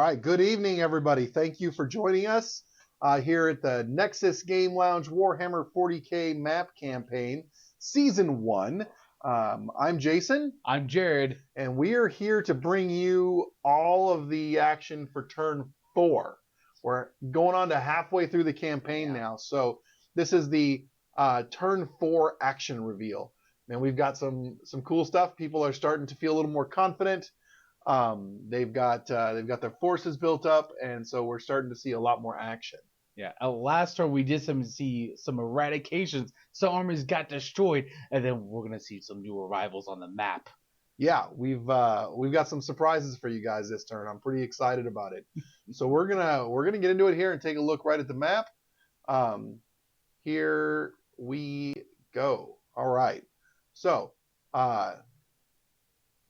right, good evening, everybody. Thank you for joining us here at the Nexus Game Lounge Warhammer 40K map campaign, Season 1. I'm Jason. I'm Jared. And we are here to bring you all of the action for Turn 4. We're going on to halfway through the campaign now, so this is the Turn 4 action reveal. And we've got some cool stuff. People are starting to feel a little more confident. They've got their forces built up, and so we're starting to see a lot more action. Yeah, last turn we did see some eradications. Some armies got destroyed, and then we're gonna see some new arrivals on the map. Yeah, we've got some surprises for you guys this turn. I'm pretty excited about it. So we're gonna get into it here and take a look right at the map. Here we go. All right. So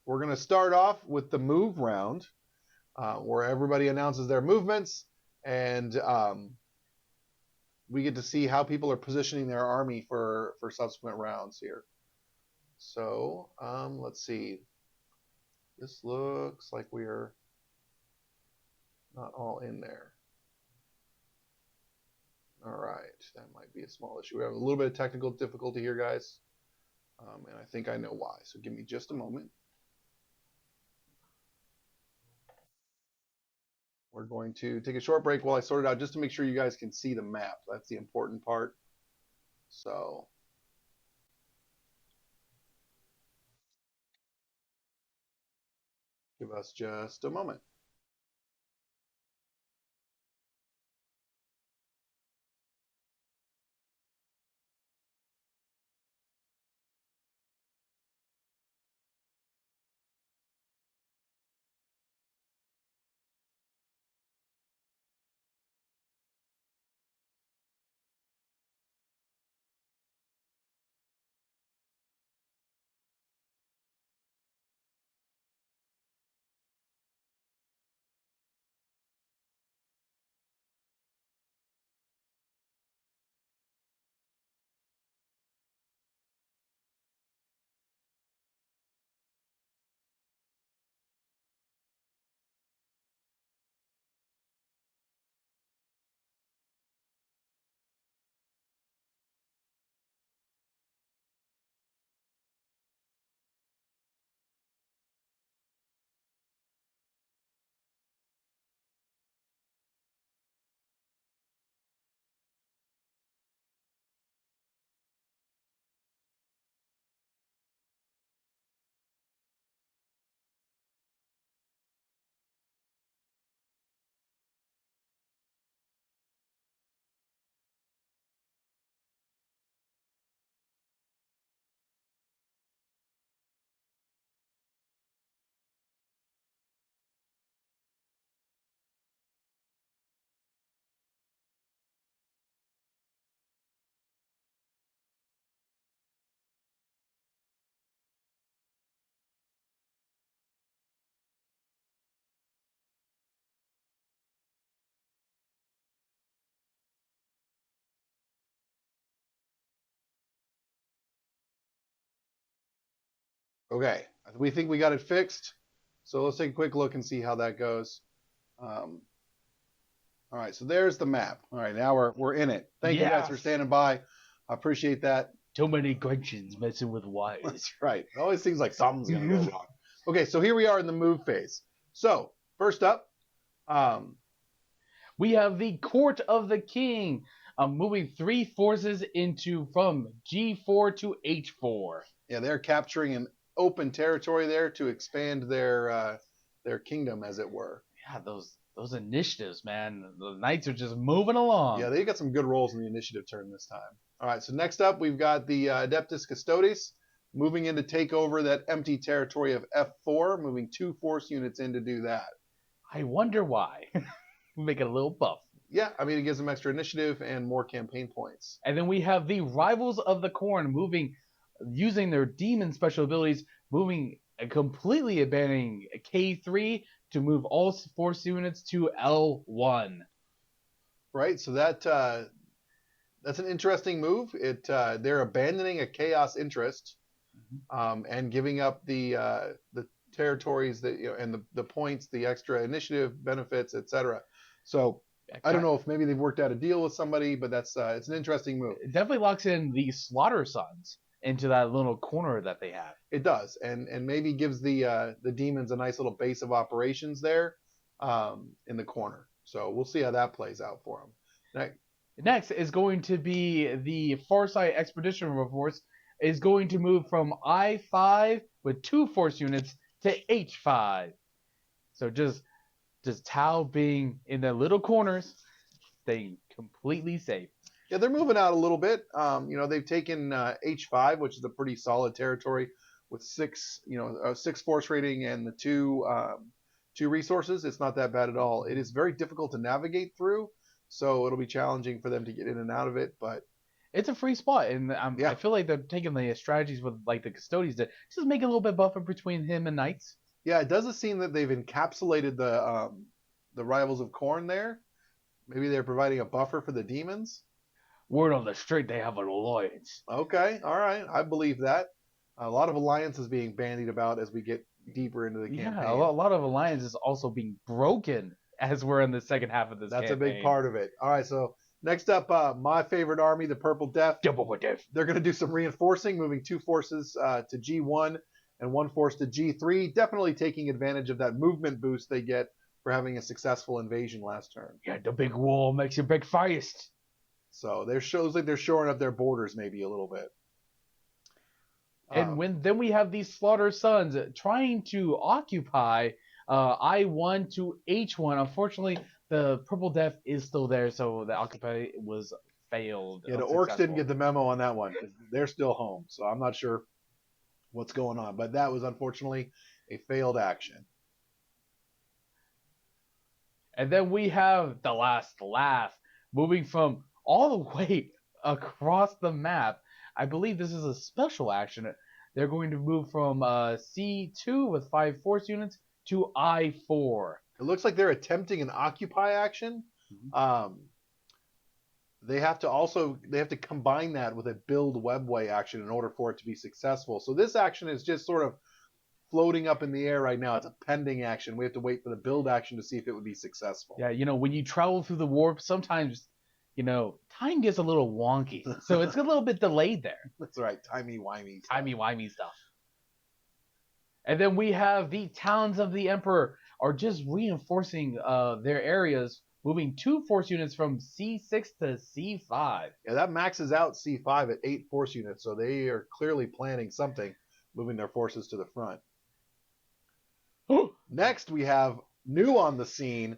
we're gonna start off with the move round, where everybody announces their movements, and we get to see how people are positioning their army for subsequent rounds here. So let's see. This looks like we're not all in there. All right, that might be a small issue. We have a little bit of technical difficulty here, guys, and I think I know why. So give me just a moment. We're going to take a short break while I sort it out, just to make sure you guys can see the map. That's the important part. So give us just a moment. Okay, we think we got it fixed. So let's take a quick look and see how that goes. All right, so there's the map. All right, now we're in it. Thank you guys for standing by. I appreciate that. Too many questions messing with wires. That's right. It always seems like something's going to go wrong. Okay, so here we are in the move phase. So first up, we have the Court of the King, moving 3 forces from G4 to H4. Yeah, they're capturing an open territory there to expand their kingdom, as it were. Yeah, those initiatives, man. The knights are just moving along. Yeah, they got some good rolls in the initiative turn this time. All right, so next up we've got the Adeptus Custodes moving in to take over that empty territory of F4, moving 2 force units in to do that. I wonder why. Make it a little buff. Yeah, I mean, it gives them extra initiative and more campaign points. And then we have the Rivals of the Corn using their demon special abilities, moving and completely abandoning K3 to move all force units to L1. Right, so that's an interesting move. They're abandoning a chaos interest, and giving up the territories that and the points, the extra initiative benefits, etc. So I don't know if maybe they've worked out a deal with somebody, but that's it's an interesting move. It definitely locks in the Slaughter Sons into that little corner that they have. It does, and maybe gives the demons a nice little base of operations there in the corner. So we'll see how that plays out for them. Next is going to be the Farsight Expedition Force is going to move from I-5 with 2 force units to H-5. So just Tau being in the little corners, staying completely safe. Yeah, they're moving out a little bit. They've taken H5, which is a pretty solid territory with 6 force rating and the 2 resources. It's not that bad at all. It is very difficult to navigate through, so it'll be challenging for them to get in and out of it. But it's a free spot, and I feel like they're taking the strategies with like the custodians to just make a little bit buffer between him and knights. Yeah, it doesn't seem that they've encapsulated the rivals of Khorne there. Maybe they're providing a buffer for the demons. Word on the street, they have an alliance. Okay, all right, I believe that. A lot of alliances being bandied about as we get deeper into the campaign. Yeah, a lot of alliances also being broken as we're in the second half of this That's campaign. a big part of it. All right, so next up, my favorite army, the Purple Death. Double Death. They're going to do some reinforcing, moving 2 forces to G1 and 1 force to G3, definitely taking advantage of that movement boost they get for having a successful invasion last turn. Yeah, the big wall makes you big fast. So there shows like they're shoring up their borders maybe a little bit. And then we have these Slaughter Sons trying to occupy I-1 to H1. Unfortunately, the Purple Death is still there, so the occupy was failed. Yeah, the Orcs didn't get the memo on that one. They're still home, so I'm not sure what's going on. But that was unfortunately a failed action. And then we have the last laugh, moving from all the way across the map. I believe this is a special action. They're going to move from C2 with 5 force units to I4. It looks like they're attempting an occupy action. Mm-hmm. They have to combine that with a build webway action in order for it to be successful. So this action is just sort of floating up in the air right now. It's a pending action. We have to wait for the build action to see if it would be successful. Yeah, when you travel through the warp, sometimes time gets a little wonky. So it's a little bit delayed there. That's right. Timey-wimey stuff. And then we have the Towns of the Emperor are just reinforcing their areas, moving 2 force units from C6 to C5. Yeah, that maxes out C5 at 8 force units, so they are clearly planning something, moving their forces to the front. Next, we have new on the scene,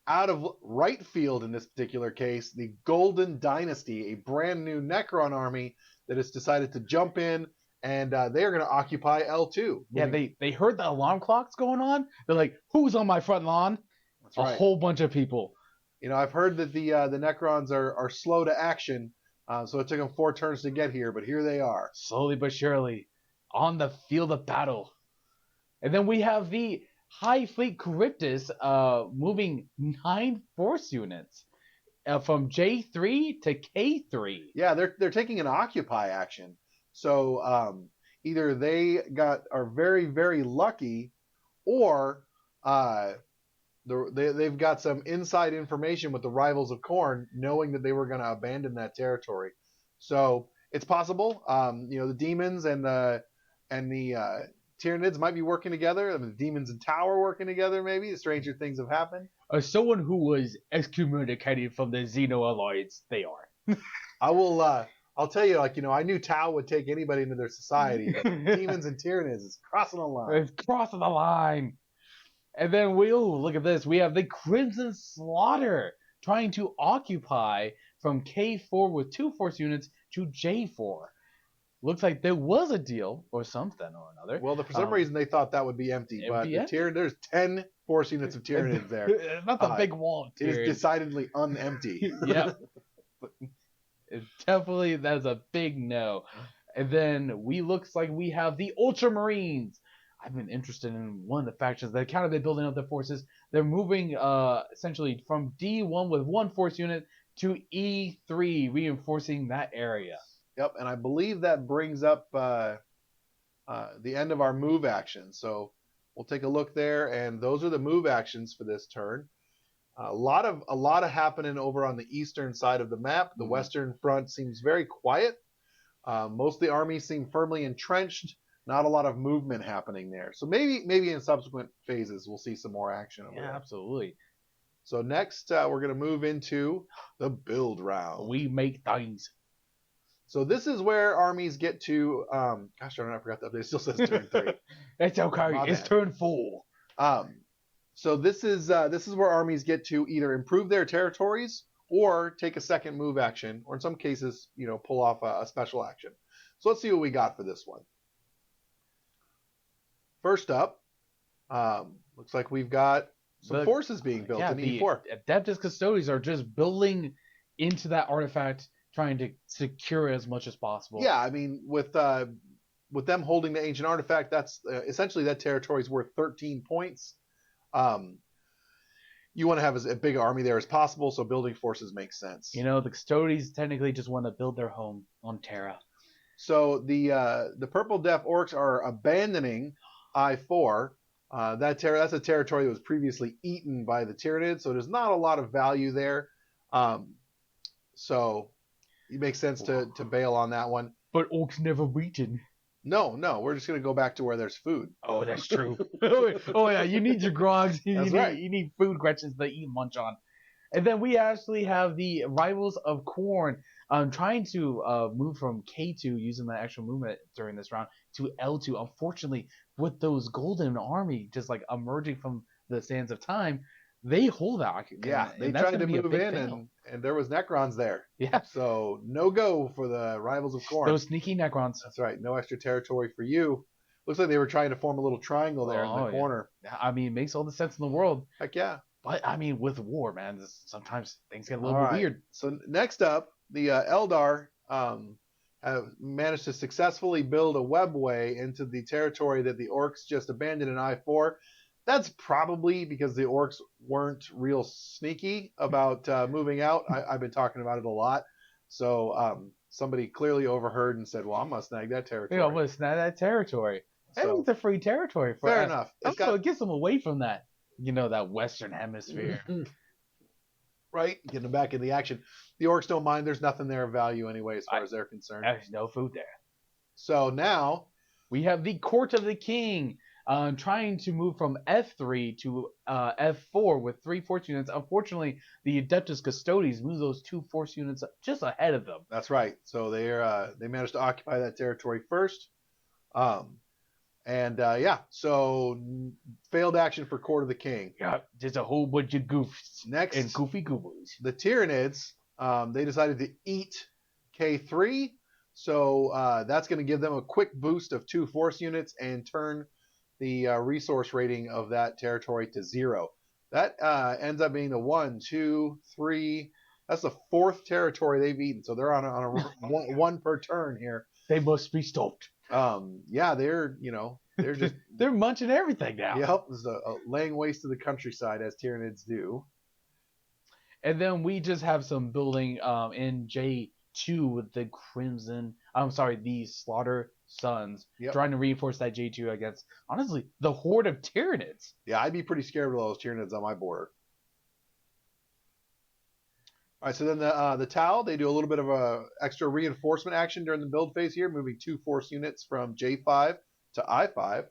out of right field in this particular case, the Golden Dynasty, a brand new Necron army that has decided to jump in, and they are going to occupy L2. Yeah, they heard the alarm clocks going on. They're like, who's on my front lawn? That's right. A whole bunch of people. I've heard that the Necrons are slow to action, so it took them 4 turns to get here, but here they are. Slowly but surely, on the field of battle. And then we have the High Fleet Charybdis moving 9 force units from J3 to K3. Yeah, they're taking an occupy action. So either they are very, very lucky, or they've got some inside information with the rivals of Khorne, knowing that they were going to abandon that territory. So it's possible. The demons and the Tyranids might be working together. I mean, the demons and Tau are working together. Maybe the stranger things have happened. As someone who was excommunicated from the Xeno Alliance, they are. I'll tell you, I knew Tau would take anybody into their society. But demons and Tyranids is crossing the line. It's crossing the line. And then look at this. We have the Crimson Slaughter trying to occupy from K4 with 2 force units to J4. Looks like there was a deal or something or another. Well, for some reason they thought that would be empty, but there's 10 force units of Tyranids there. Not the big wall of Tyranids. It is decidedly unempty. Yeah. Definitely, that's a big no. And then looks like we have the Ultramarines. I've been interested in one of the factions that kind of been building up their forces. They're moving essentially from D1 with 1 force unit to E3, reinforcing that area. Yep, and I believe that brings up the end of our move action. So we'll take a look there, and those are the move actions for this turn. A lot of happening over on the eastern side of the map. The western front seems very quiet. Most of the armies seem firmly entrenched. Not a lot of movement happening there. So maybe in subsequent phases we'll see some more action over there. Absolutely. So next we're going to move into the build round. We make things. So this is where armies get to. Gosh darn it, I forgot that. It still says turn 3. It's okay. My It's bad. turn 4. So this is where armies get to either improve their territories or take a second move action, or in some cases, pull off a special action. So let's see what we got for this one. First up, looks like we've got some forces being built in E4. Adeptus Custodes are just building into that artifact, trying to secure it as much as possible. Yeah, I mean, with them holding the ancient artifact, that's essentially that territory is worth 13 points. You want to have as big an army there as possible, so building forces makes sense. The Custodes technically just want to build their home on Terra. So the Purple Deaf Orcs are abandoning I4. That's a territory that was previously eaten by the Tyranids, so there's not a lot of value there. So it makes sense to bail on that one. But orcs never beaten. No, we're just going to go back to where there's food. Oh, that's true. Oh, yeah, you need your grogs. That's right. You need food Gretchens to eat and munch on. And then we actually have the Rivals of Khorne trying to move from K2 using that extra movement during this round to L2. Unfortunately, with those Golden Army just like emerging from the sands of time, they hold that. Yeah, they tried to move in, and there was Necrons there. Yeah. So no go for the Rivals of Khorne. Those sneaky Necrons. That's right. No extra territory for you. Looks like they were trying to form a little triangle there in the corner. I mean, it makes all the sense in the world. Heck yeah. But, I mean, with war, man, sometimes things get a little bit weird. So next up, the Eldar have managed to successfully build a webway into the territory that the Orcs just abandoned in I4. That's probably because the Orcs weren't real sneaky about moving out. I've been talking about it a lot. So somebody clearly overheard and said, well, I'm going to snag that territory. Yeah, I'm going to snag that territory. So, it's a free territory for us. Fair enough. So it gets them away from that, that Western Hemisphere. Right? Getting them back in the action. The Orcs don't mind. There's nothing there of value anyway as far as they're concerned. There's no food there. So now we have the Court of the King trying to move from F3 to F4 with 3 force units. Unfortunately, the Adeptus Custodes move those 2 force units just ahead of them. That's right. So they managed to occupy that territory first. So failed action for Court of the King. Yeah, just a whole bunch of goofs. Next, and goofy goobers. The Tyranids, they decided to eat K3. So that's going to give them a quick boost of 2 force units and turn the resource rating of that territory to 0. That ends up being the 1, 2, 3. That's the 4th territory they've eaten. So they're on a one per turn here. They must be stoked. Yeah, they're just they're munching everything now. Yep, this is laying waste to the countryside as Tyranids do. And then we just have some building in J2 with the the Slaughter Sons trying to reinforce that J2 against, honestly, the horde of Tyranids. Yeah, I'd be pretty scared of those Tyranids on my border. All right, so then the Tau, they do a little bit of a extra reinforcement action during the build phase here, moving 2 force units from J5 to I5.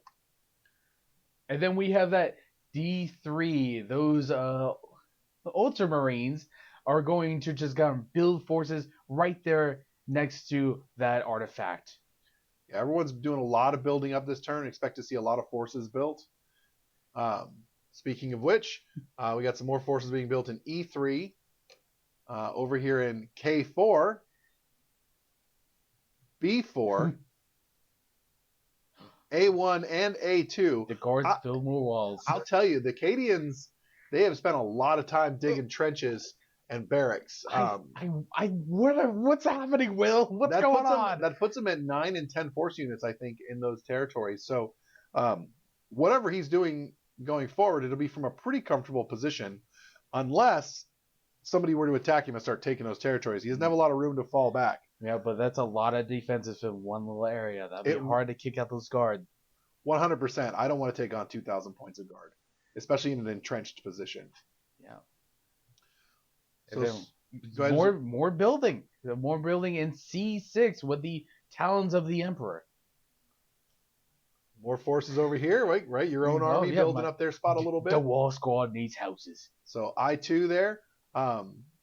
And then we have that D3. Those Ultramarines are going to just build forces right there next to that artifact. Yeah, everyone's doing a lot of building up this turn. Expect to see a lot of forces built. Speaking of which, we got some more forces being built in E3. Over here in K4, B4, A1, and A2. The guards build more walls. I'll tell you, the Cadians, they have spent a lot of time digging trenches and barracks. What's happening, Will? What's going on? That puts them at 9 and 10 force units, I think, in those territories. So whatever he's doing going forward, it'll be from a pretty comfortable position, unless somebody were to attack him and start taking those territories. He doesn't have a lot of room to fall back. Yeah, but that's a lot of defenses in one little area. That'd be hard to kick out those guards. 100%. I don't want to take on 2,000 points of guard, especially in an entrenched position. Yeah. So more building. More building in C6 with the Talons of the Emperor. More forces over here, right? Your own army building up their spot a little bit. The wall squad needs houses. So I2 there,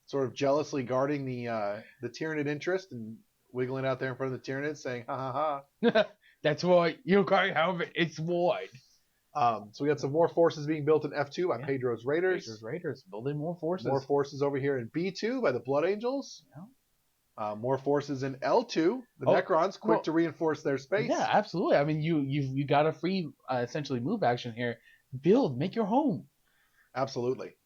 sort of jealously guarding the Tyranid interest and wiggling out there in front of the Tyranids saying, ha ha ha. That's why you can't have it. It's wide. So we got some more forces being built in F2 by Pedro's Raiders. Pedro's Raiders building more forces. More forces over here in B2 by the Blood Angels. Yeah. More forces in L2. The Necrons quick to reinforce their space. Yeah, absolutely. I mean, you got a free essentially move action here. Build, make your home. Absolutely.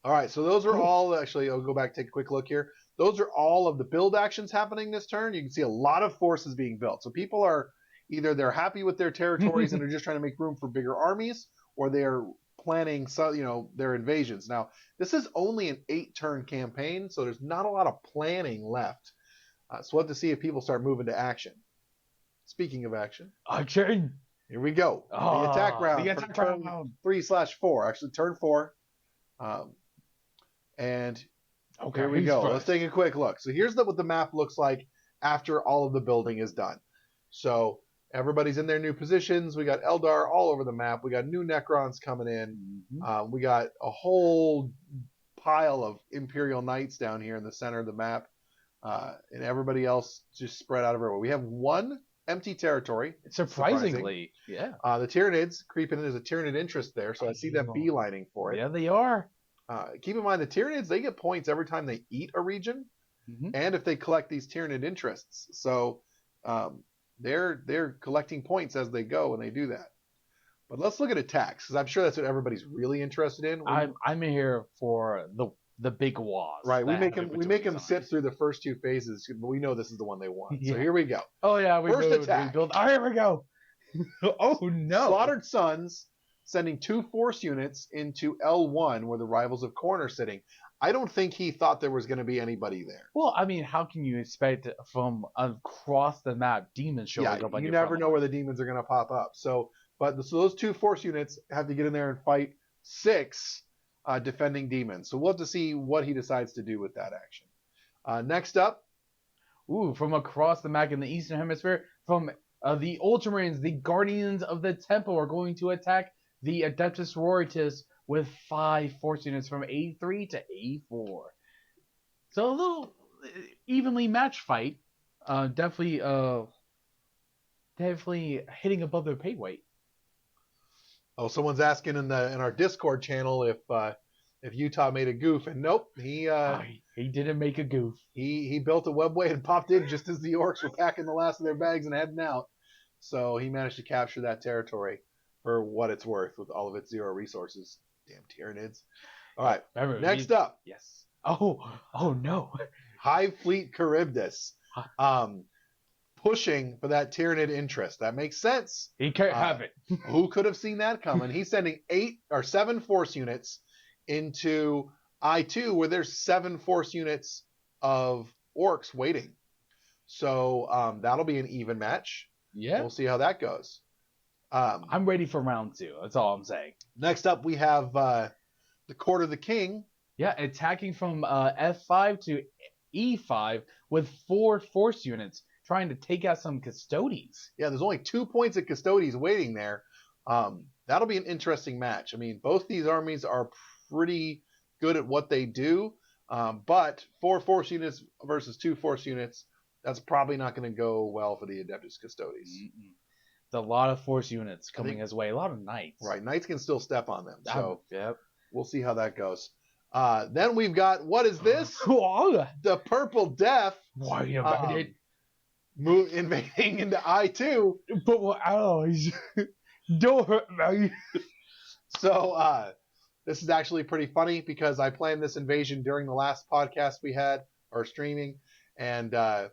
All right, so those are all actually. I'll go back, take a quick look here. Those are all of the build actions happening this turn. You can see a lot of forces being built. So people are either they're happy with their territories and they're just trying to make room for bigger armies, or they're planning their invasions. Now, this is only an 8-turn campaign, so there's not a lot of planning left. So we'll have to see if people start moving to action. Speaking of action. Action! Here we go. The attack round. The attack round. 3/4. Actually, turn 4. And here we go. Let's take a quick look. So here's what the map looks like after all of the building is done. So everybody's in their new positions. We got Eldar all over the map. We got new Necrons coming in. Mm-hmm. We got a whole pile of Imperial Knights down here in the center of the map. And everybody else just spread out everywhere. We have one empty territory. Surprisingly. Yeah. The Tyranids creeping in. There's a Tyranid interest there, so I see them beelining for it. Yeah, they are. Keep in mind, the Tyranids, they get points every time they eat a region, and if they collect these Tyranid interests. So they're collecting points as they go when they do that. But let's look at attacks, because I'm sure that's what everybody's really interested in. I'm here for the big was. Right, we make them sit through the first 2 phases, but we know this is the one they want. Yeah. So here we go. Oh yeah, first attack. Oh, here we go. Oh no! Slaughtered Sons sending 2 force units into L1 where the Rivals of Khorne are sitting. I don't think he thought there was going to be anybody there. Well, I mean, how can you expect from across the map demons showing up on you never know where the demons are going to pop up. So those 2 force units have to get in there and fight 6 defending demons. So we'll have to see what he decides to do with that action. Next up. From across the map in the Eastern Hemisphere, from the Ultramarines, the Guardians of the Temple are going to attack the Adeptus Sororitas with 5 force units from A3 to A4. So a little evenly matched fight. Definitely hitting above their pay weight. Oh, someone's asking in our Discord channel if Utah made a goof, and nope, he didn't make a goof. He built a webway and popped in just as the orcs were packing the last of their bags and heading out. So he managed to capture that territory for what it's worth with all of its 0 resources. Damn Tyranids. All right, next up. Yes. Oh no. Hive Fleet Charybdis. Pushing for that Tyranid interest. That makes sense. He can't have it. Who could have seen that coming? He's sending 7 force units into I2 where there's 7 force units of orcs waiting. So that'll be an even match. Yeah. We'll see how that goes. I'm ready for round 2. That's all I'm saying. Next up, we have the Court of the King. Yeah, attacking from F5 to E5 with 4 force units, trying to take out some Custodes. Yeah, there's only 2 points of Custodes waiting there. That'll be an interesting match. I mean, both these armies are pretty good at what they do, but 4 force units versus 2 force units, that's probably not going to go well for the Adeptus Custodes. There's a lot of force units coming his way, a lot of knights. Right, knights can still step on them, so yep. We'll see how that goes. Then we've got, what is this? The Purple Death. Why you invaded? Invading into I2. But what allies? Don't hurt me. So this is actually pretty funny because I planned this invasion during the last podcast we had, or streaming, and I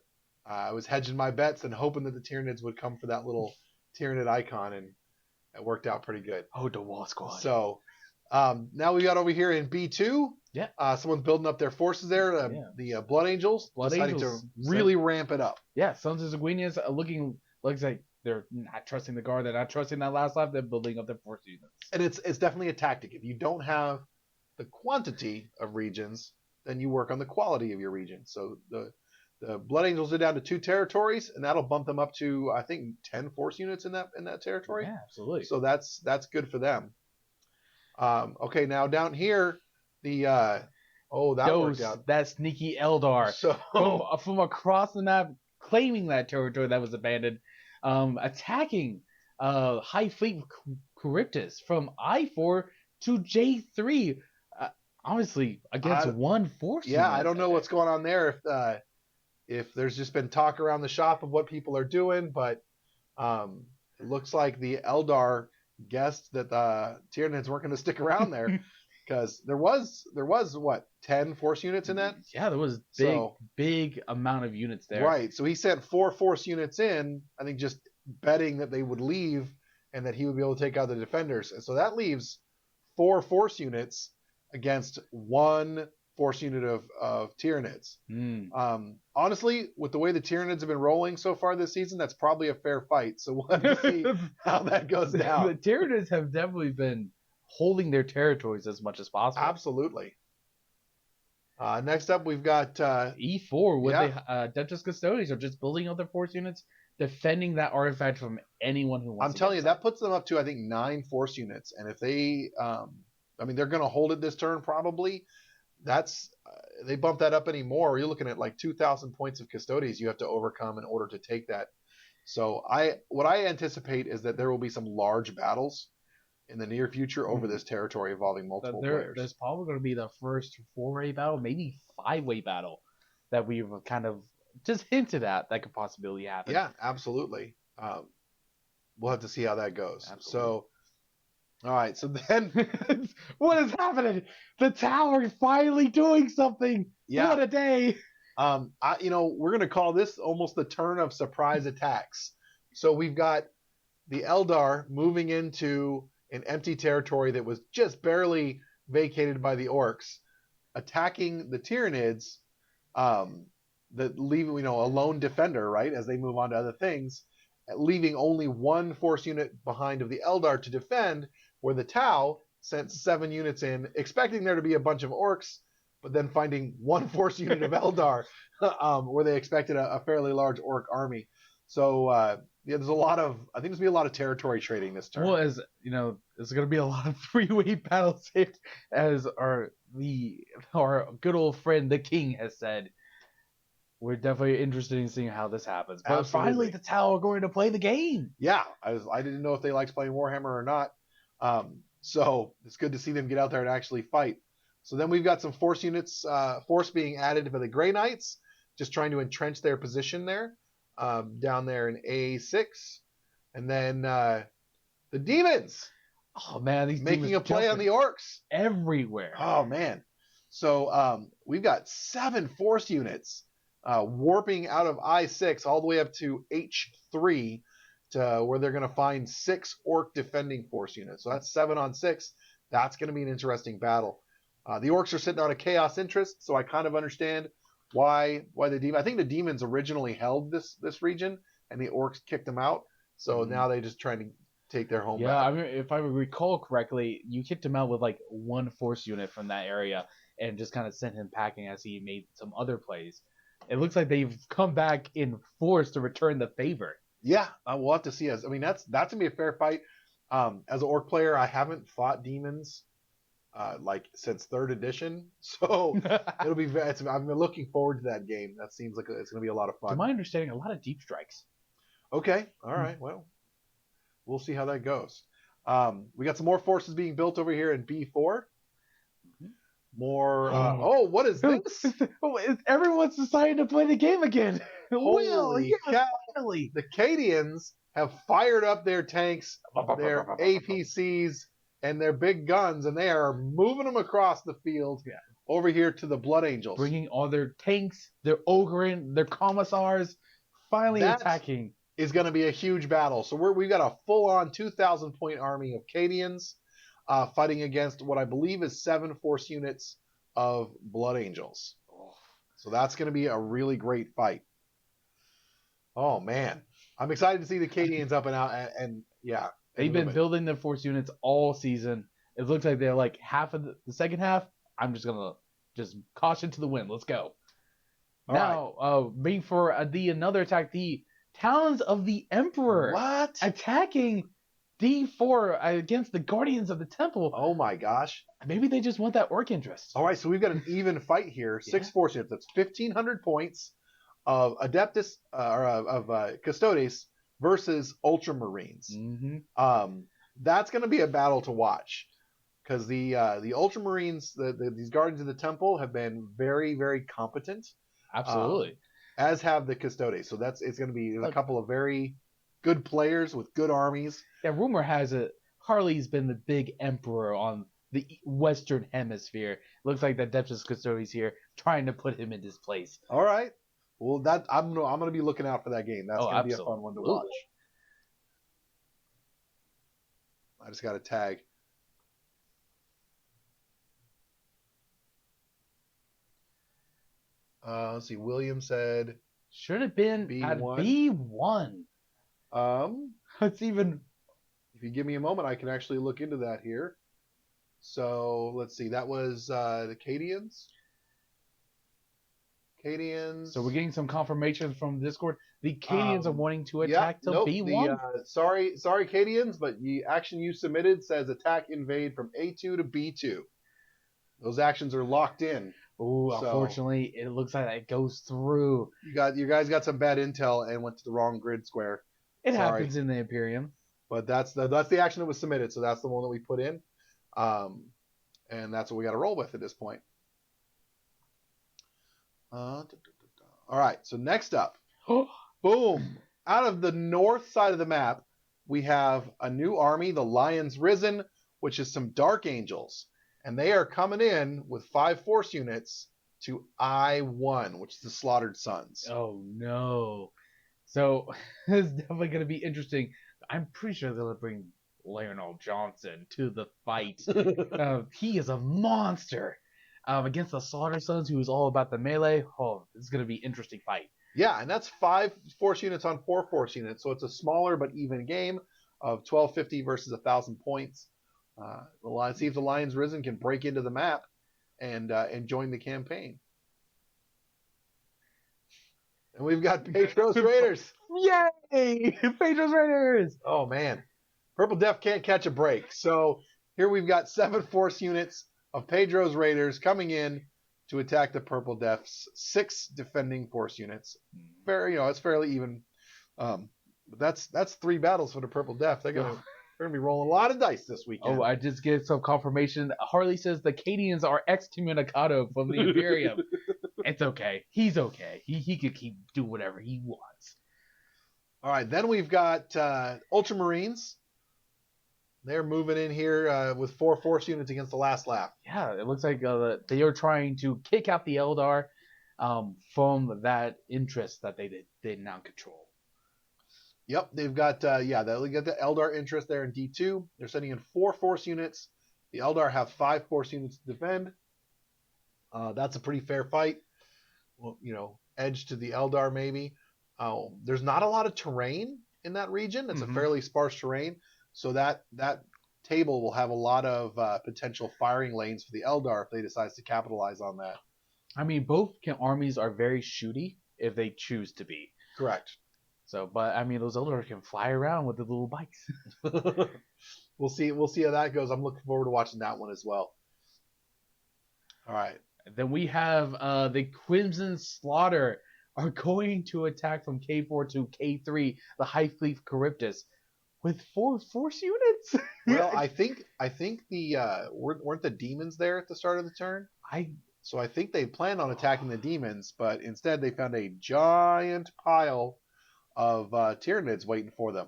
was hedging my bets and hoping that the Tyranids would come for that little Tyranid icon, and it worked out pretty good. Oh, the Wall Squad. So now we got over here in B2, Yeah. Someone's building up their forces there. The Blood Angels deciding to really ramp it up. Yeah, Sons of Sanguinius looks like they're not trusting the guard. They're not trusting that last lap. They're building up their force units. And it's definitely a tactic. If you don't have the quantity of regions, then you work on the quality of your region. So the Blood Angels are down to 2 territories, and that'll bump them up to, I think, 10 force units in that territory. Yeah, absolutely. So that's good for them. Okay, now down here, that worked out. That sneaky Eldar. So from across the map, claiming that territory that was abandoned, attacking High Fleet Charybdis from I4 to J3. Honestly, against one force. Yeah, I don't know what's going on there. If there's just been talk around the shop of what people are doing, but it looks like the Eldar guessed that the Tyranids weren't going to stick around there, because there was what, 10 force units in that? Yeah, there was big amount of units there. Right. So he sent 4 force units in, I think, just betting that they would leave and that he would be able to take out the defenders. And so that leaves 4 force units against 1 force unit of Tyranids. Honestly, with the way the Tyranids have been rolling so far this season, that's probably a fair fight. So we'll have to see how that goes down. The Tyranids have definitely been holding their territories as much as possible. Absolutely. Next up, we've got E4 with the Dentist Custodians are just building up their force units, defending that artifact from anyone who wants. I'm telling you, that puts them up to, I think, 9 force units, and if they, they're going to hold it this turn probably. That's they bump that up anymore, you're looking at like 2,000 points of Custodians you have to overcome in order to take that. So what I anticipate is that there will be some large battles in the near future over this territory involving multiple players. There's probably going to be the first 4-way battle, maybe 5-way battle that we've kind of just hinted at that could possibly happen. Yeah, absolutely. We'll have to see how that goes. Absolutely. So, all right. So then, what is happening? The tower is finally doing something. Yeah. What a day. We're going to call this almost the turn of surprise attacks. So we've got the Eldar moving into an empty territory that was just barely vacated by the Orcs, attacking the Tyranids, that leave, a lone defender, right, as they move on to other things, leaving only 1 force unit behind of the Eldar to defend, where the Tau sent 7 units in, expecting there to be a bunch of Orcs, but then finding 1 force unit of Eldar, where they expected a fairly large Orc army. So, there's I think there's going to be a lot of territory trading this turn. Well, as you know, there's going to be a lot of 3-way battles here, as our good old friend the King has said. We're definitely interested in seeing how this happens. But finally, the Tau are going to play the game. Yeah, I didn't know if they liked playing Warhammer or not. So it's good to see them get out there and actually fight. So then we've got some force units, force being added for the Grey Knights, just trying to entrench their position there, down there in A6. And then the Demons. Oh, man, these making a play on the Orcs. Everywhere. Oh, man. So we've got 7 force units warping out of I6 all the way up to H3 to where they're going to find 6 Orc defending force units. So that's 7 on 6. That's going to be an interesting battle. The Orcs are sitting on a chaos interest, so I kind of understand why the Demons. I think the Demons originally held this region, and the Orcs kicked them out. So now they're just trying to take their home back. I mean, if I recall correctly, you kicked him out with like 1 force unit from that area and just kind of sent him packing as he made some other plays. It looks like they've come back in force to return the favor. Yeah, we'll have to see. I mean, that's going to be a fair fight. As an Orc player, I haven't fought Demons since 3rd edition, so it'll be. I'm looking forward to that game. That seems like it's going to be a lot of fun. To my understanding, a lot of deep strikes. Okay, all right. Well, we'll see how that goes. We got some more forces being built over here in B4. More. What is this? Everyone's deciding to play the game again. Holy cow! Finally. The Cadians have fired up their tanks, their APCs, and their big guns, and they are moving them across the field over here to the Blood Angels. Bringing all their tanks, their Ogren, their Commissars, finally attacking. Is going to be a huge battle. So we've got a full-on 2,000 point army of Cadians fighting against what I believe is 7 force units of Blood Angels. So that's going to be a really great fight. Oh man, I'm excited to see the Cadians up and out, and yeah, They've been moving. building their force units all season. It looks like they're like half of the second half. I'm just gonna just caution to the wind. Let's go. All Now, being for another attack, the Talons of the Emperor What? attacking D4 against the Guardians of the Temple. Oh my gosh. Maybe they just want that orc interest. All right, so we've got an even fight here. Six force units. That's 1,500 points of Adeptus Custodes versus Ultramarines. Mm-hmm. That's going to be a battle to watch because the Ultramarines, these Guardians of the Temple, have been very, very competent. Absolutely. As have the Custodes. So it's going to be a couple of very good players with good armies. Yeah, rumor has it Harley's been the big emperor on the Western Hemisphere. Looks like the Adeptus Custodes here trying to put him in his place. All right. Well, I'm gonna be looking out for that game. That's gonna be a fun one to watch. I just got to tag. Let's see. William said should have been B1. at B1. It's even. If you give me a moment, I can actually look into that here. So let's see. That was the Cadians. So we're getting some confirmation from Discord. The Cadians are wanting to attack to B1. Sorry, Cadians, but the action you submitted says attack invade from A2 to B2. Those actions are locked in. Ooh, so, unfortunately, it looks like it goes through. You guys got some bad intel and went to the wrong grid square. It happens in the Imperium. But that's the action that was submitted, so that's the one that we put in. And that's what we got to roll with at this point. All right, so next up, boom! Out of the north side of the map, we have a new army, the Lions Risen, which is some Dark Angels. And they are coming in with 5 force units to I-1, which is the Slaughtered Sons. Oh, no. So, it's definitely going to be interesting. I'm pretty sure they'll bring Lionel Johnson to the fight. He is a monster. Against the Slaughter Sons, who is all about the melee. Oh, it's going to be an interesting fight. Yeah, and that's 5 force units on 4 force units, so it's a smaller but even game of 1,250 versus 1,000 points. See if the Lions Risen can break into the map and join the campaign. And we've got Pedro's Raiders. Yay! Pedro's Raiders! Oh, man. Purple Death can't catch a break. So here we've got 7 force units of Pedro's Raiders coming in to attack the Purple Death's 6 defending force units. It's fairly even. But that's 3 battles for the Purple Death. They're gonna be rolling a lot of dice this weekend. Oh, I just get some confirmation. Harley says the Cadians are excommunicado from the Imperium. It's okay. He's okay. He could keep doing whatever he wants. All right, then we've got Ultramarines. They're moving in here with 4 force units against the last lap. Yeah, it looks like they are trying to kick out the Eldar from that interest that they now control. Yep, they've got they got the Eldar interest there in D2. They're sending in 4 force units. The Eldar have 5 force units to defend. That's a pretty fair fight. Well, edge to the Eldar maybe. There's not a lot of terrain in that region. It's a fairly sparse terrain. So that table will have a lot of potential firing lanes for the Eldar if they decide to capitalize on that. I mean, both armies are very shooty if they choose to be. Correct. So, but I mean, those Eldar can fly around with the little bikes. We'll see how that goes. I'm looking forward to watching that one as well. All right. Then we have the Crimson Slaughter are going to attack from K4 to K3, the High Fleet Charybdis. With 4 force units? Well, I think the weren't the demons there at the start of the turn? So I think they planned on attacking the demons, but instead they found a giant pile of Tyranids waiting for them.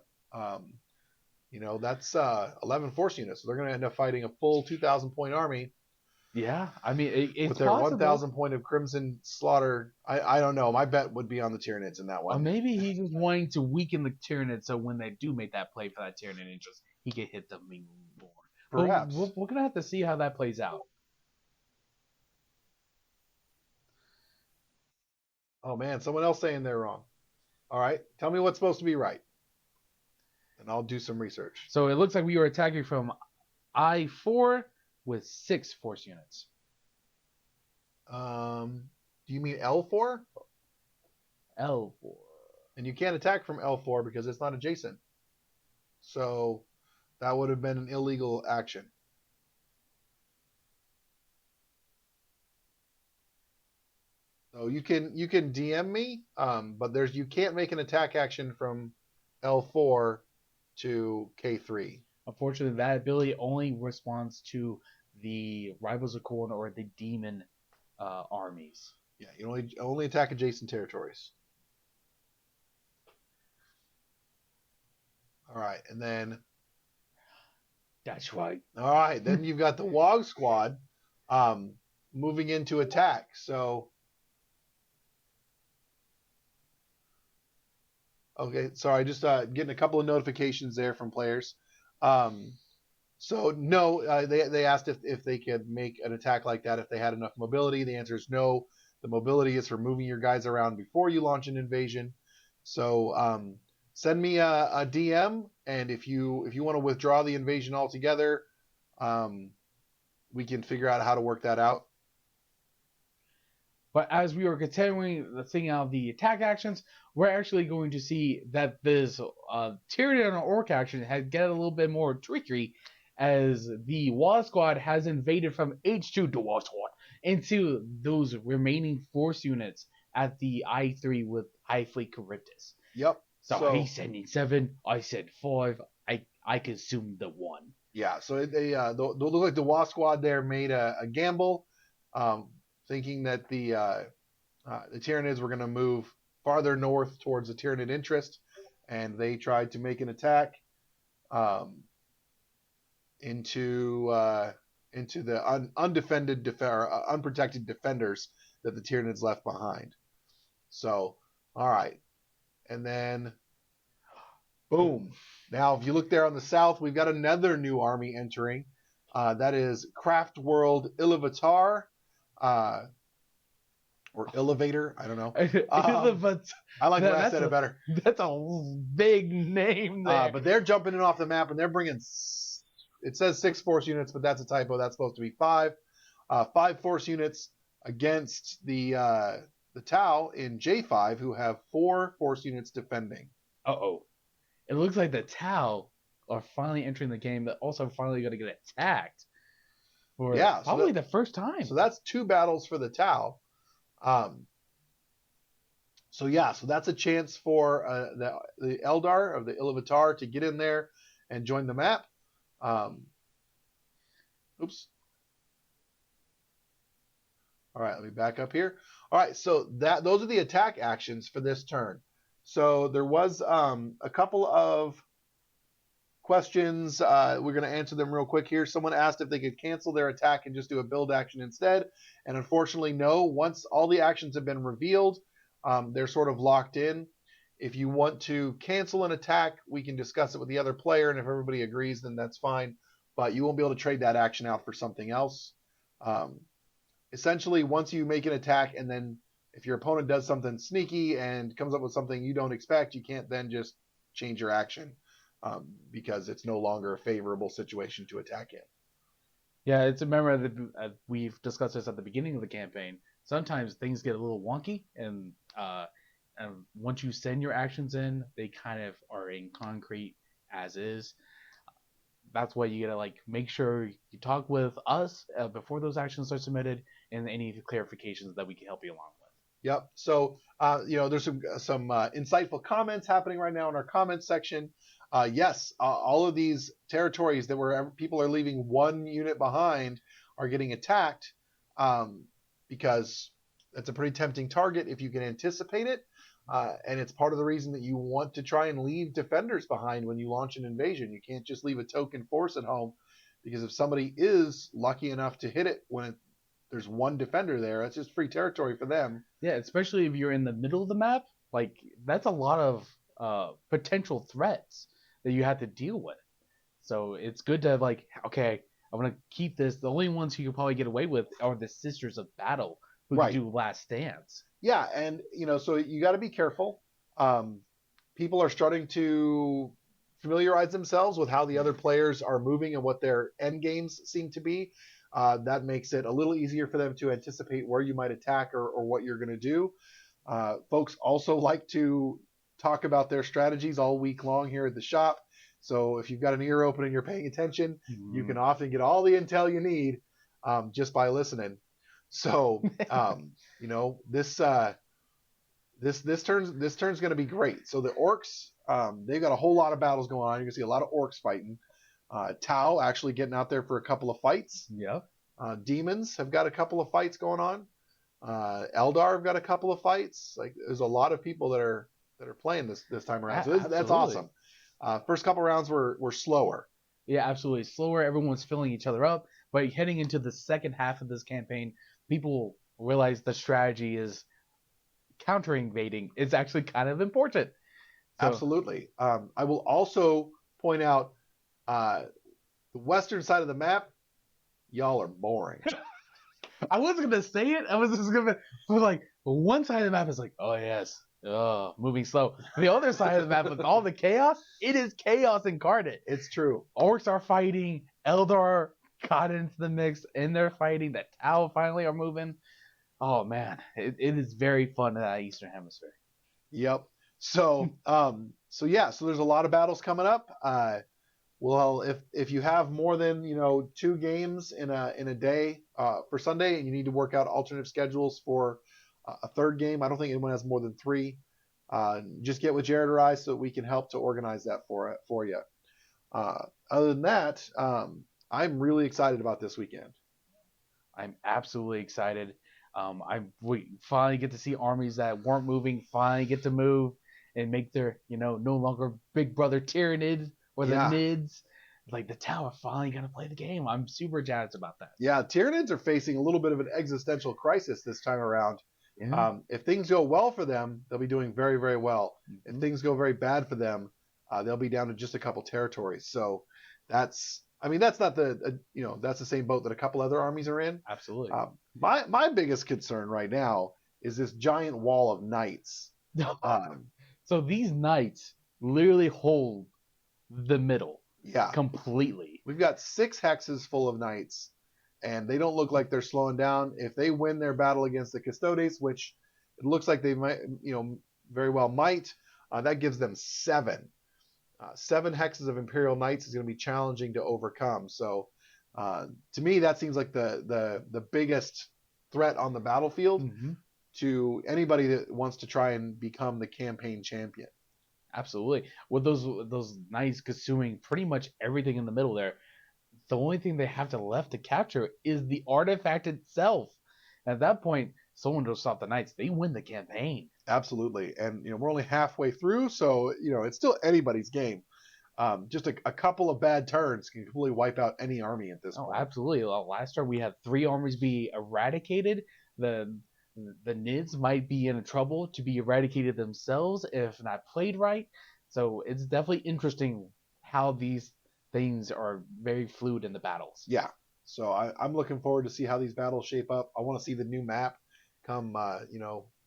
That's 11 force units, so they're going to end up fighting a full 2,000 point army. Yeah, I mean, it's with their possible. 1,000 point of Crimson Slaughter. I don't know. My bet would be on the Tyranids in that one. Or maybe he's just wanting to weaken the Tyranids so when they do make that play for that Tyranid interest, he can hit them more. Perhaps. We're going to have to see how that plays out. Oh man, someone else saying they're wrong. All right, tell me what's supposed to be right, and I'll do some research. So it looks like we were attacking from I4 with 6 force units. Do you mean L4? L4. And you can't attack from L4 because it's not adjacent. So that would have been an illegal action. So you can DM me, but you can't make an attack action from L4 to K3. Unfortunately, that ability only responds to the Rivals of Khorne or the demon armies. Yeah, you only attack adjacent territories. All right, and then That's right. all right, then you've got the Wog Squad moving into attack. So okay, sorry, just getting a couple of notifications there from players. So no, they asked if they could make an attack like that if they had enough mobility. The answer is no. The mobility is for moving your guys around before you launch an invasion. So send me a DM, and if you want to withdraw the invasion altogether, we can figure out how to work that out. But as we are continuing the thing out of the attack actions, we're actually going to see that this Tyranid Orc action has get a little bit more tricky, as the Wall Squad has invaded from H2 to Wall Squad into those remaining force units at the I3 with High Fleet Charybdis. Yep. So he's sending 7, I sent 5, I consumed the 1. Yeah, so they look like the Wasp Squad there made a gamble, thinking that the Tyranids were going to move farther north towards the Tyranid interest, and they tried to make an attack into the unprotected defenders that the Tyranids left behind. So, all right, and then boom. Now, if you look there on the south, we've got another new army entering. That is Craft World Iluvatar, or Elevator. I don't know. I like when I said it better. That's a big name there. But they're jumping in off the map, and they're bringing. It says 6 force units, but that's a typo. That's supposed to be 5. 5 force units against the Tau in J5, who have 4 force units defending. Uh-oh. It looks like the Tau are finally entering the game, but also finally going to get attacked for probably the first time. So that's 2 battles for the Tau. So that's a chance for the Eldar of the Iluvatar to get in there and join the map. Oops. All right, let me back up here. All right, so those are the attack actions for this turn. So there was a couple of questions. We're going to answer them real quick here. Someone asked if they could cancel their attack and just do a build action instead. And unfortunately, no. Once all the actions have been revealed, they're sort of locked in. If you want to cancel an attack, we can discuss it with the other player, and if everybody agrees, then that's fine. But you won't be able to trade that action out for something else. Essentially, once you make an attack, and then if your opponent does something sneaky and comes up with something you don't expect, you can't then just change your action because it's no longer a favorable situation to attack in. Yeah, it's a member that we've discussed this at the beginning of the campaign. Sometimes things get a little wonky, and once you send your actions in, they kind of are in concrete as is. That's why you gotta make sure you talk with us before those actions are submitted, and any clarifications that we can help you along with. Yep. So there's some insightful comments happening right now in our comments section. Yes, all of these territories that where people are leaving 1 unit behind are getting attacked because that's a pretty tempting target if you can anticipate it. And it's part of the reason that you want to try and leave defenders behind when you launch an invasion. You can't just leave a token force at home, because if somebody is lucky enough to hit it when there's 1 defender there, that's just free territory for them. Yeah, especially if you're in the middle of the map. That's a lot of potential threats that you have to deal with. So it's good to okay, I'm going to keep this. The only ones who you can probably get away with are the Sisters of Battle who Right. can do last stands. Yeah, and so you got to be careful. People are starting to familiarize themselves with how the other players are moving and what their end games seem to be. That makes it a little easier for them to anticipate where you might attack or what you're going to do. Folks also like to talk about their strategies all week long here at the shop. So if you've got an ear open and you're paying attention, you can often get all the intel you need just by listening. So this turn's going to be great. So the orcs, they've got a whole lot of battles going on. You can see a lot of orcs fighting. Tau actually getting out there for a couple of fights. Yep. Demons have got a couple of fights going on. Eldar have got a couple of fights. Like there's a lot of people that are playing this time around. So that's awesome. First couple rounds were slower. Yeah, absolutely. Slower. Everyone's filling each other up. But heading into the second half of this campaign, people realize the strategy is counter-invading is actually kind of important. So, absolutely. I will also point out the western side of the map, y'all are boring. I wasn't going to say it. I was just going to be like, one side of the map is like, oh, yes. Oh, moving slow. The other side of the map with all the chaos, it is chaos incarnate. It's true. Orcs are fighting. Eldar got into the mix, and they're fighting. The Tau finally are moving. Oh, man. It is very fun in that Eastern Hemisphere. Yep. So there's a lot of battles coming up. Well, if you have more than 2 games in a day for Sunday, and you need to work out alternate schedules for a third game, I don't think anyone has more than 3. Just get with Jared or I so that we can help to organize that for you. Other than that, I'm really excited about this weekend. I'm absolutely excited. We finally get to see armies that weren't moving finally get to move and make their no longer big brother Tyranids or the Nids. Like the Tau are finally gonna play the game. I'm super jazzed about that. Yeah, Tyranids are facing a little bit of an existential crisis this time around. Yeah. If things go well for them, they'll be doing very, very well. Mm-hmm. If things go very bad for them, they'll be down to just a couple territories. So that's not that's the same boat that a couple other armies are in. Absolutely. My biggest concern right now is this giant wall of knights. So these knights literally hold the middle. Yeah. Completely. We've got 6 hexes full of knights, and they don't look like they're slowing down. If they win their battle against the Custodes, which it looks like they might, very well might, that gives them 7. 7 hexes of Imperial Knights is going to be challenging to overcome. So, to me, that seems like the biggest threat on the battlefield to anybody that wants to try and become the campaign champion. Absolutely. With those knights consuming pretty much everything in the middle there, the only thing they have left to capture is the artifact itself. At that point, someone will stop the knights. They win the campaign. Absolutely. And we're only halfway through, so it's still anybody's game. Just a couple of bad turns can completely wipe out any army at this point. Oh, absolutely. Last turn we had 3 armies be eradicated. The Nids might be in trouble to be eradicated themselves if not played right. So it's definitely interesting how these things are very fluid in the battles. Yeah. So I'm looking forward to see how these battles shape up. I want to see the new map come,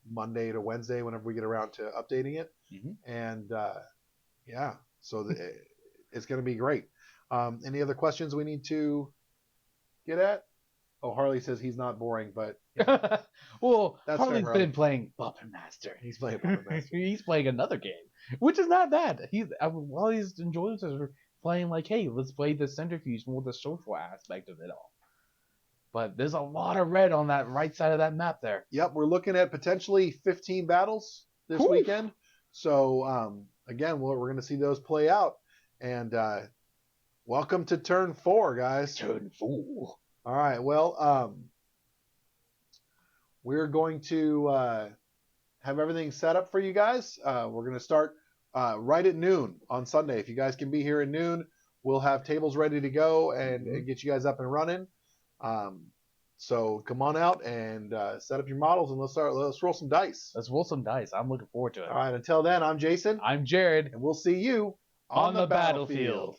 Monday to Wednesday whenever we get around to updating it. And so it's going to be great. Any other questions we need to get at? Oh, Harley says he's not boring, but well, that's Harley's been playing Puppet Master. He's playing Puppet Master. He's playing another game, which is not bad. While he's enjoying it, playing like, hey, let's play the Centrifuge, more the social aspect of it all. But there's a lot of red on that right side of that map there. Yep, we're looking at potentially 15 battles this weekend. So again, we're going to see those play out. And welcome to turn 4, guys. Turn 4. All right. Well, we're going to have everything set up for you guys. We're going to start right at noon on Sunday. If you guys can be here at noon, we'll have tables ready to go and get you guys up and running. So come on out and set up your models and let's roll some dice. Let's roll some dice. I'm looking forward to it. All right. Until then, I'm Jason. I'm Jared. And we'll see you on the battlefield.